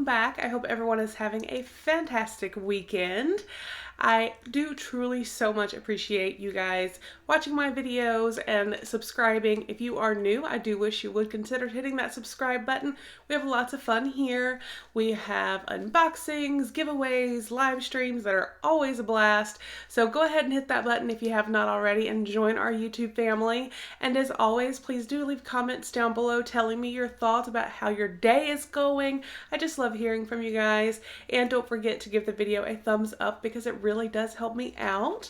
welcome back. I hope everyone is having a fantastic weekend. I do truly so much appreciate you guys watching my videos and subscribing. If you are new, I do wish you would consider hitting that subscribe button. We have lots of fun here. We have unboxings, giveaways, live streams that are always a blast. So go ahead and hit that button if you have not already and join our YouTube family. And as always, please do leave comments down below telling me your thoughts about how your day is going. I just love hearing from you guys. And don't forget to give the video a thumbs up because it really does help me out.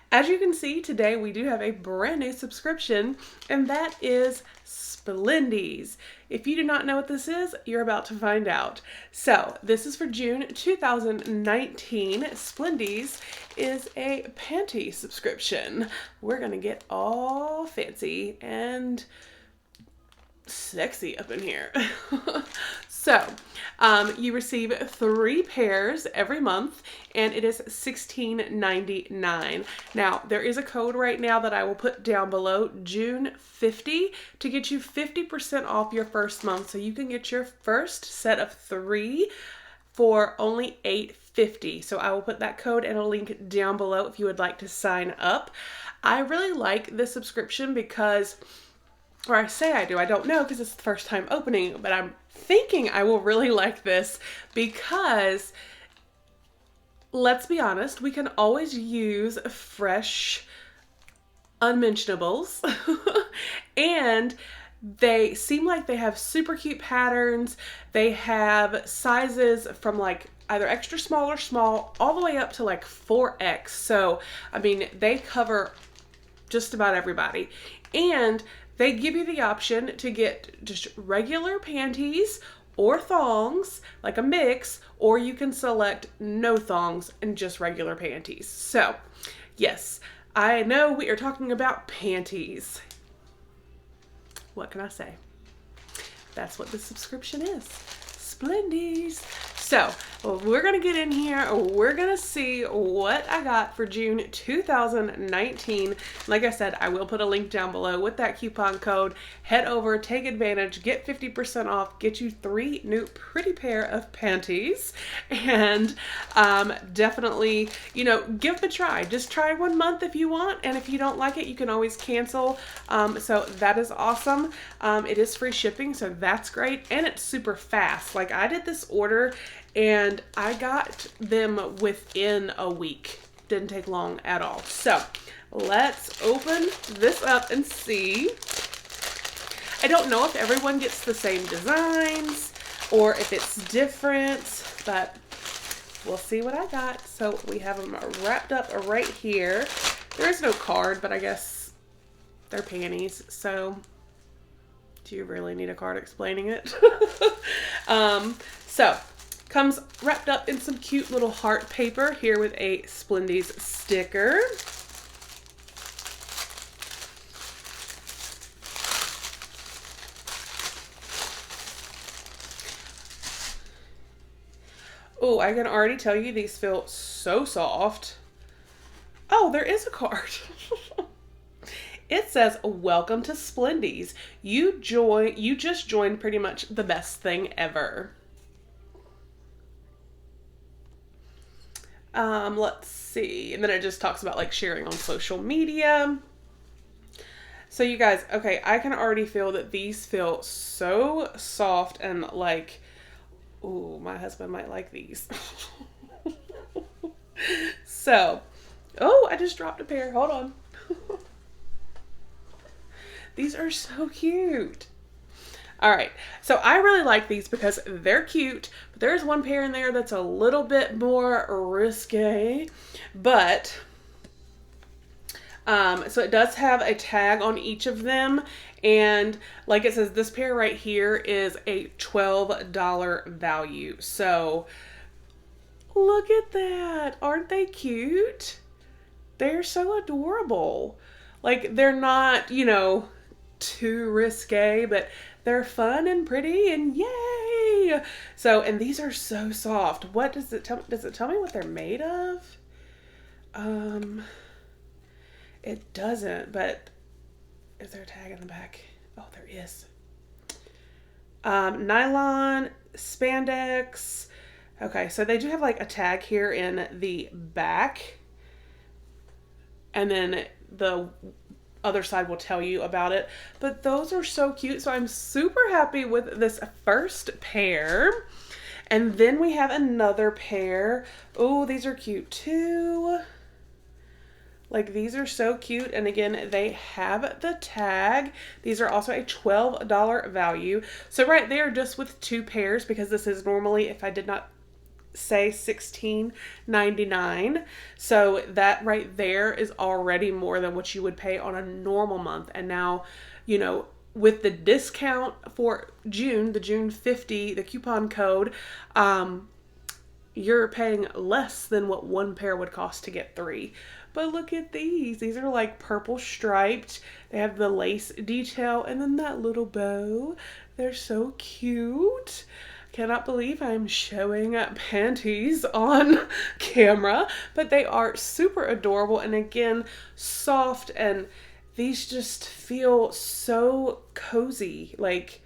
As you can see, today we do have a brand new subscription, and that is Splendies. If you do not know what this is, you're about to find out. So this is for June 2019. Splendies is a panty subscription. We're gonna get all fancy and sexy up in here. So you receive 3 pairs every month, and it is $16.99. Now there is a code right now that I will put down below, June50, to get you 50% off your first month. So you can get your first set of 3 for only $8.50. So I will put that code and a link down below if you would like to sign up. I really like this subscription because, or I say I do, I don't know because it's the first time opening, but I'm thinking I will really like this because, let's be honest, we can always use fresh unmentionables and they seem like they have super cute patterns. They have sizes from like either extra small or small all the way up to like 4X. So, I mean, they cover just about everybody. And they give you the option to get just regular panties or thongs, like a mix, or you can select no thongs and just regular panties. So, yes, I know we are talking about panties. What can I say? That's what the subscription is. Splendies. So, we're going to get in here. We're going to see what I got for June 2019. Like I said, I will put a link down below with that coupon code. Head over, take advantage, get 50% off, get you 3 new pretty pair of panties. And definitely, you know, give it a try. Just try 1 month if you want. And if you don't like it, you can always cancel. So that is awesome. It is free shipping, so that's great. And it's super fast. Like, I did this order and I got them within a week. Didn't take long at all. So let's open this up and see. I don't know if everyone gets the same designs or if it's different, but we'll see what I got. So we have them wrapped up right here. There is no card, but I guess they're panties. So do you really need a card explaining it? So comes wrapped up in some cute little heart paper here with a Splendies sticker. Oh, I can already tell you these feel so soft. Oh, there is a card. It says, "Welcome to Splendies. You just joined pretty much the best thing ever." Let's see. And then it just talks about like sharing on social media. So you guys, okay, I can already feel that these feel so soft and like, ooh, my husband might like these. So, oh, I just dropped a pair. Hold on. These are so cute. All right, so I really like these because they're cute, but there's one pair in there that's a little bit more risque, but so it does have a tag on each of them, and like it says, this pair right here is a $12 value. So look at that. Aren't they cute? They're so adorable. Like, they're not, you know, too risque, but they're fun and pretty and yay. So, and these are so soft. What does it tell me? Does it tell me what they're made of? It doesn't, but is there a tag in the back? Oh, there is. Nylon, spandex. Okay, so they do have like a tag here in the back. And then the other side will tell you about it. But those are so cute. So I'm super happy with this first pair. And then we have another pair. Oh, these are cute too. Like, these are so cute. And again, they have the tag. These are also a $12 value. So right there, just with two pairs, because this is normally, if I did not say, $16.99. So that right there is already more than what you would pay on a normal month. And now, you know, with the discount for June, the June 50, the coupon code, you're paying less than what one pair would cost to get three. But look at these. These are like purple striped. They have the lace detail and then that little bow. They're so cute. Cannot believe I'm showing panties on camera, but they are super adorable. And again, soft, and these just feel so cozy. Like,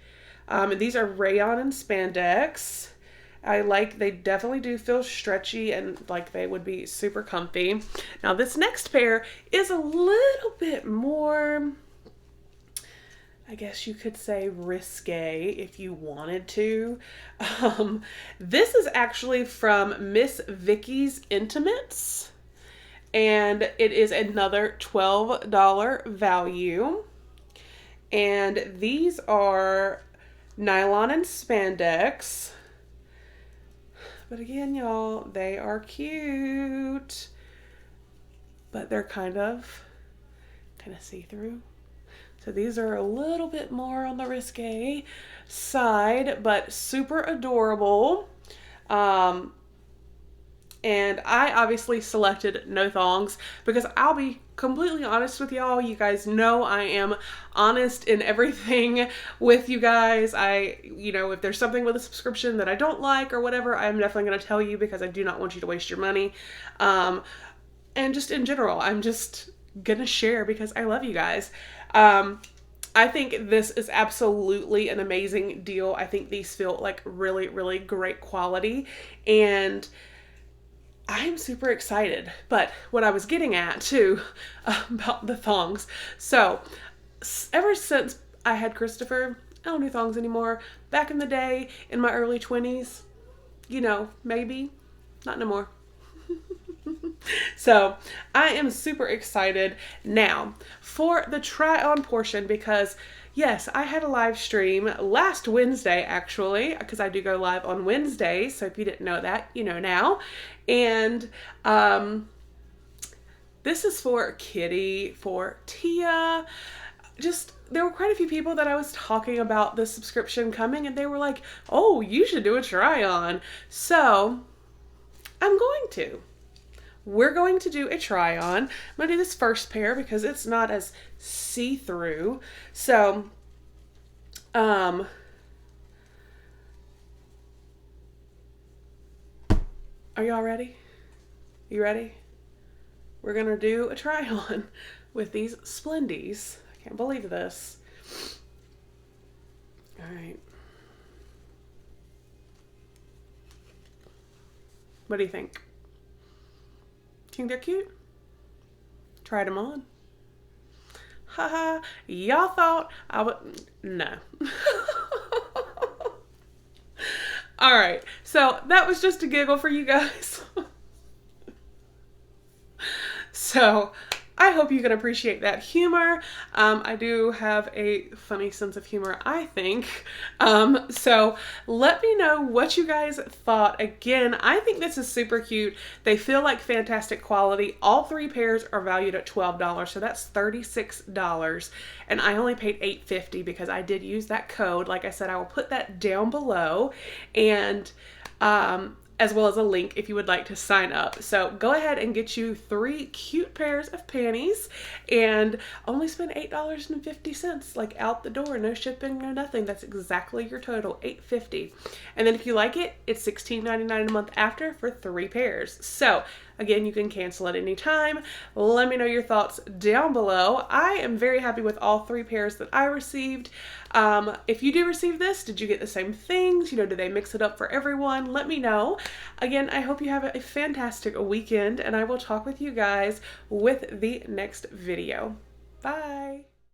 these are rayon and spandex. They definitely do feel stretchy and like they would be super comfy. Now this next pair is a little bit more, I guess you could say, risque if you wanted to. This is actually from Miss Vicky's Intimates, and it is another $12 value. And these are nylon and spandex. But again, y'all, they are cute, but they're kind of see-through. So these are a little bit more on the risque side, but super adorable. And I obviously selected no thongs because I'll be completely honest with y'all. You guys know I am honest in everything with you guys. If there's something with a subscription that I don't like or whatever, I'm definitely going to tell you because I do not want you to waste your money. And just in general, I'm just going to share because I love you guys. I think this is absolutely an amazing deal. I think these feel like really, really great quality, and I'm super excited. But what I was getting at too about the thongs. So ever since I had Christopher, I don't do thongs anymore. Back in the day, in my early 20s, maybe, not no more. So I am super excited now for the try on portion because yes, I had a live stream last Wednesday actually, because I do go live on Wednesdays. So if you didn't know that, you know now. And this is for Kitty, for Tia. There were quite a few people that I was talking about the subscription coming, and they were like, oh, you should do a try on. So I'm going to. We're going to do a try on. I'm going to do this first pair because it's not as see-through. So, are y'all ready? You ready? We're going to do a try on with these Splendies. I can't believe this. All right. What do you think? Think they're cute? Tried them on. Haha, y'all thought I would, no. All right, so that was just a giggle for you guys. So I hope you can appreciate that humor. I do have a funny sense of humor, I think. So let me know what you guys thought. Again, I think this is super cute. They feel like fantastic quality. All three pairs are valued at $12, so that's $36. And I only paid $8.50 because I did use that code. Like I said, I will put that down below, and as well as a link if you would like to sign up. So go ahead and get you 3 cute pairs of panties and only spend $8.50, like out the door. No shipping, no nothing. That's exactly your total, $8.50. And then if you like it, it's $16.99 a month after for 3 pairs. So Again, you can cancel at any time. Let me know your thoughts down below. I am very happy with all 3 pairs that I received. If you do receive this, did you get the same things? You know, do they mix it up for everyone? Let me know. Again, I hope you have a fantastic weekend, and I will talk with you guys with the next video. Bye.